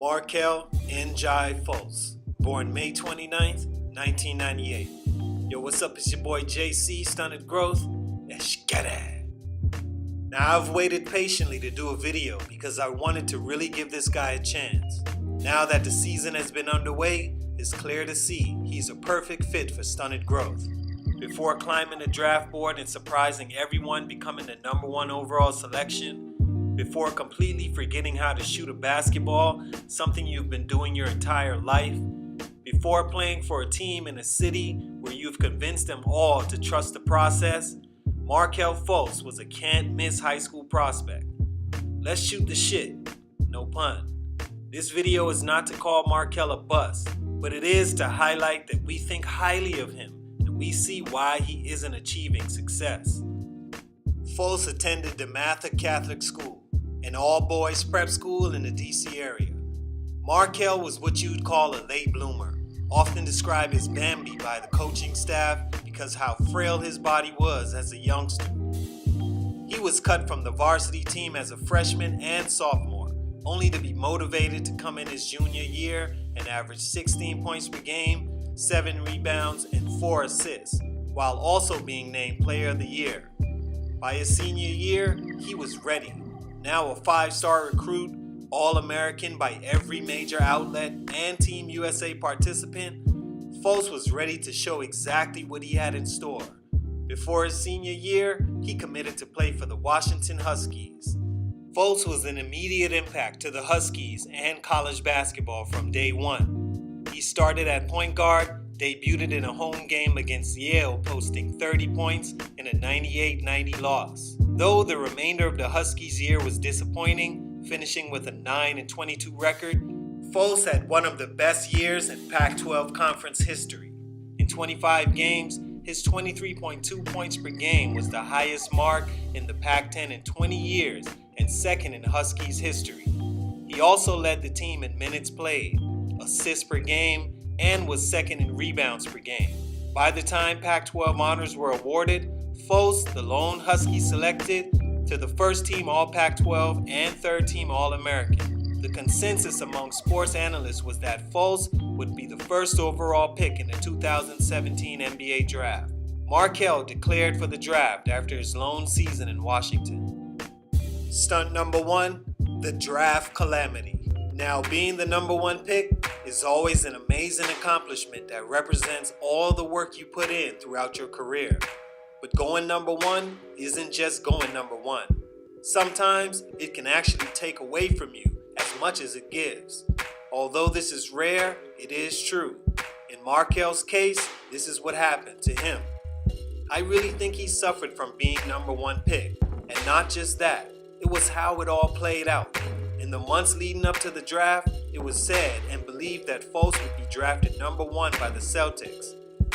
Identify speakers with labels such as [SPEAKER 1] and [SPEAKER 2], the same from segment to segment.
[SPEAKER 1] Markelle Fultz, born May 29th, 1998. Yo, what's up? It's your boy JC, Stunted Growth. Let's get it. Now, I've waited patiently to do a video because I wanted to really give this guy a chance. Now that the season has been underway, it's clear to see he's a perfect fit for Stunted Growth. Before climbing the draft board and surprising everyone, becoming the #1 overall selection, before completely forgetting how to shoot a basketball, something you've been doing your entire life, before playing for a team in a city where you've convinced them all to trust the process, Markelle Fultz was a can't-miss high school prospect. Let's shoot the shit, no pun. This video is not to call Markelle a bust, but it is to highlight that we think highly of him and we see why he isn't achieving success. Fultz attended DeMatha Catholic School, an all-boys prep school in the DC area. Markelle was what you'd call a late bloomer, often described as Bambi by the coaching staff because how frail his body was as a youngster. He was cut from the varsity team as a freshman and sophomore, only to be motivated to come in his junior year and average 16 points per game, 7 rebounds, and 4 assists, while also being named Player of the Year. By his senior year, he was ready. Now a 5-star recruit, All-American by every major outlet and Team USA participant, Fultz was ready to show exactly what he had in store. Before his senior year, he committed to play for the Washington Huskies. Fultz was an immediate impact to the Huskies and college basketball from day one. He started at point guard, debuted in a home game against Yale, posting 30 points in a 98-90 loss. Though the remainder of the Huskies' year was disappointing, finishing with a 9-22 record, Fultz had one of the best years in Pac-12 conference history. In 25 games, his 23.2 points per game was the highest mark in the Pac-10 in 20 years and second in Huskies history. He also led the team in minutes played, assists per game, and was second in rebounds per game. By the time Pac-12 honors were awarded, Fultz, the lone Husky selected to the first-team All-Pac-12 and third-team All-American. The consensus among sports analysts was that Fultz would be the first overall pick in the 2017 NBA draft. Markelle declared for the draft after his lone season in Washington. Stunt number 1, the draft calamity. Now, being the #1 pick is always an amazing accomplishment that represents all the work you put in throughout your career. But going #1 isn't just going #1. Sometimes it can actually take away from you as much as it gives. Although this is rare, it is true. In Markelle's case, this is what happened to him. I really think he suffered from being #1 pick. And not just that, it was how it all played out. In the months leading up to the draft, it was said and believed that Fultz would be drafted #1 by the Celtics.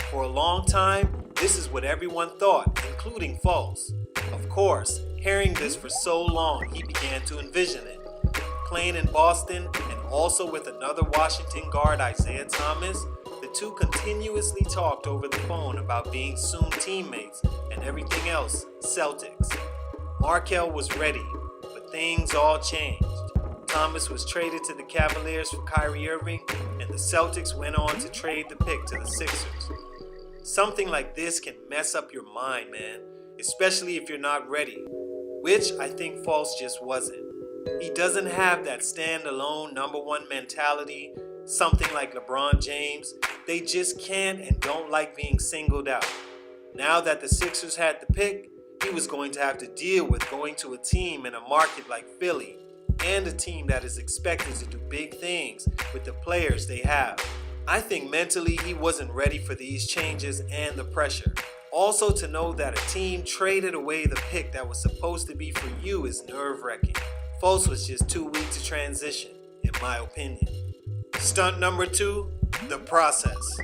[SPEAKER 1] For a long time, this is what everyone thought, including Fultz. Of course, hearing this for so long, he began to envision it. Playing in Boston and also with another Washington guard, Isaiah Thomas, the two continuously talked over the phone about being soon teammates and everything else Celtics. Markelle was ready, but things all changed. Thomas was traded to the Cavaliers for Kyrie Irving, and the Celtics went on to trade the pick to the Sixers. Something like this can mess up your mind, man, especially if you're not ready, which I think Fultz just wasn't. He doesn't have that stand-alone #1 mentality, something like LeBron James. They just can't and don't like being singled out. Now that the Sixers had the pick, he was going to have to deal with going to a team in a market like Philly, and a team that is expected to do big things with the players they have. I think mentally he wasn't ready for these changes and the pressure. Also, to know that a team traded away the pick that was supposed to be for you is nerve-wracking. Fultz was just too weak to transition, in my opinion. Stunt number 2, the process.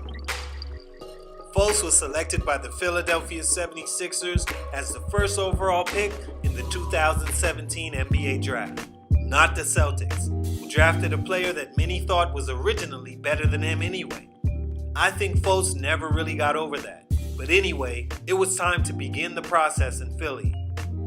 [SPEAKER 1] Fultz was selected by the Philadelphia 76ers as the first overall pick in the 2017 NBA draft. Not the Celtics, who drafted a player that many thought was originally better than him anyway. I think Fultz never really got over that. But anyway, it was time to begin the process in Philly.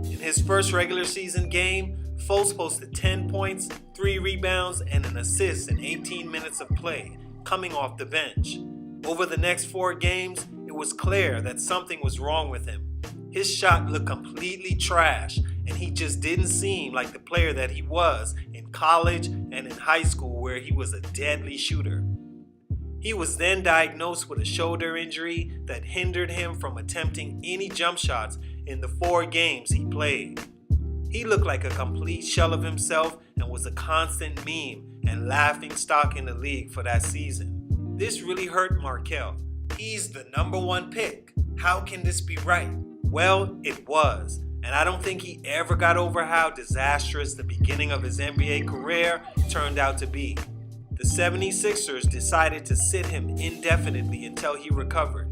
[SPEAKER 1] In his first regular season game, Fultz posted 10 points, 3 rebounds, and an assist in 18 minutes of play, coming off the bench. Over the next 4 games, it was clear that something was wrong with him. His shot looked completely trash, and he just didn't seem like the player that he was in college and in high school, where he was a deadly shooter. He was then diagnosed with a shoulder injury that hindered him from attempting any jump shots in the 4 games he played. He looked like a complete shell of himself and was a constant meme and laughing stock in the league for that season. This really hurt Markelle. He's the number 1 pick. How can this be right? Well, it was, and I don't think he ever got over how disastrous the beginning of his NBA career turned out to be. The 76ers decided to sit him indefinitely until he recovered.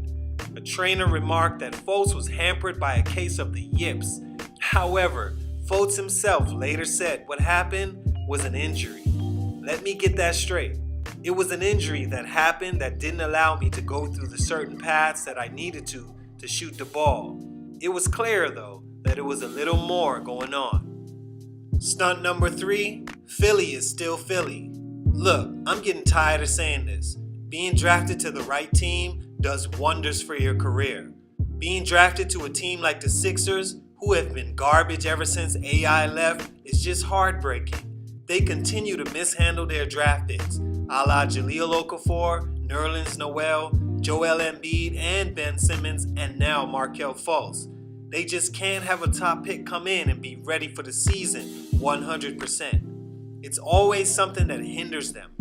[SPEAKER 1] A trainer remarked that Fultz was hampered by a case of the yips. However, Fultz himself later said what happened was an injury. Let me get that straight. It was an injury that happened that didn't allow me to go through the certain paths that I needed to shoot the ball. It was clear, though, that it was a little more going on. Stunt number 3, Philly is still Philly. Look, I'm getting tired of saying this. Being drafted to the right team does wonders for your career. Being drafted to a team like the Sixers, who have been garbage ever since AI left, is just heartbreaking. They continue to mishandle their draft picks, a la Jahlil Okafor, Nerlens Noel, Joel Embiid, and Ben Simmons, and now Markelle Fultz. They just can't have a top pick come in and be ready for the season 100%. It's always something that hinders them.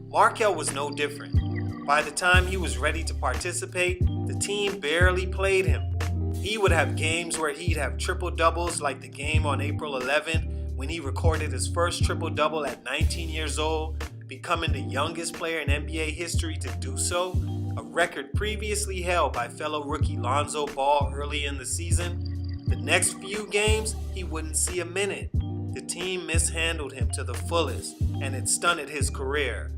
[SPEAKER 1] Markelle was no different. By the time he was ready to participate, the team barely played him. He would have games where he'd have triple-doubles, like the game on April 11th when he recorded his first triple-double at 19 years old, becoming the youngest player in NBA history to do so, a record previously held by fellow rookie Lonzo Ball early in the season. The next few games, he wouldn't see a minute. The team mishandled him to the fullest, and it stunted his career.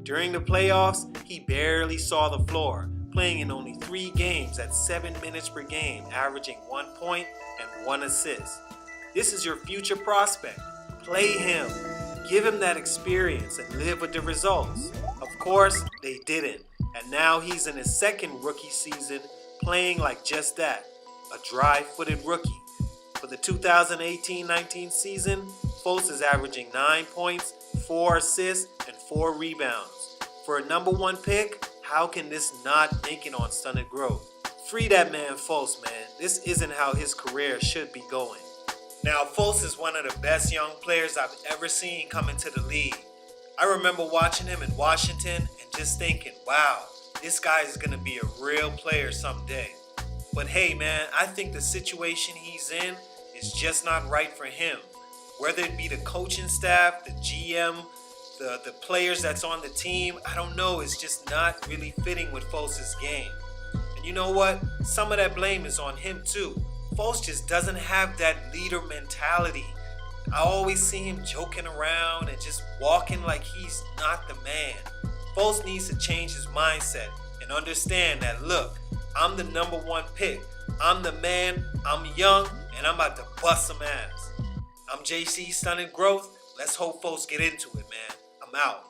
[SPEAKER 1] During the playoffs, he barely saw the floor, playing in only 3 games at 7 minutes per game, averaging 1 point and 1 assist. This is your future prospect. Play him. Give him that experience and live with the results. Of course, they didn't, and now he's in his second rookie season playing like just that, a dry-footed rookie. For the 2018-19 season, Fultz is averaging 9 points, 4 assists, and 4 rebounds. For a number 1 pick, how can this not make it on Stunted Growth? Free that man Fultz, man. This isn't how his career should be going. Now, Fultz is one of the best young players I've ever seen come into the league. I remember watching him in Washington and just thinking, wow, this guy is going to be a real player someday. But hey, man, I think the situation he's in is just not right for him. Whether it be the coaching staff, the GM, the players that's on the team, I don't know. It's just not really fitting with Fultz's game. And you know what? Some of that blame is on him too. Fultz just doesn't have that leader mentality. I always see him joking around and just walking like he's not the man. Fultz needs to change his mindset and understand that, look, I'm the number 1 pick. I'm the man, I'm young, and I'm about to bust some ass. I'm JC Stunted Growth. Let's hope Fultz get into it, man. I'm out.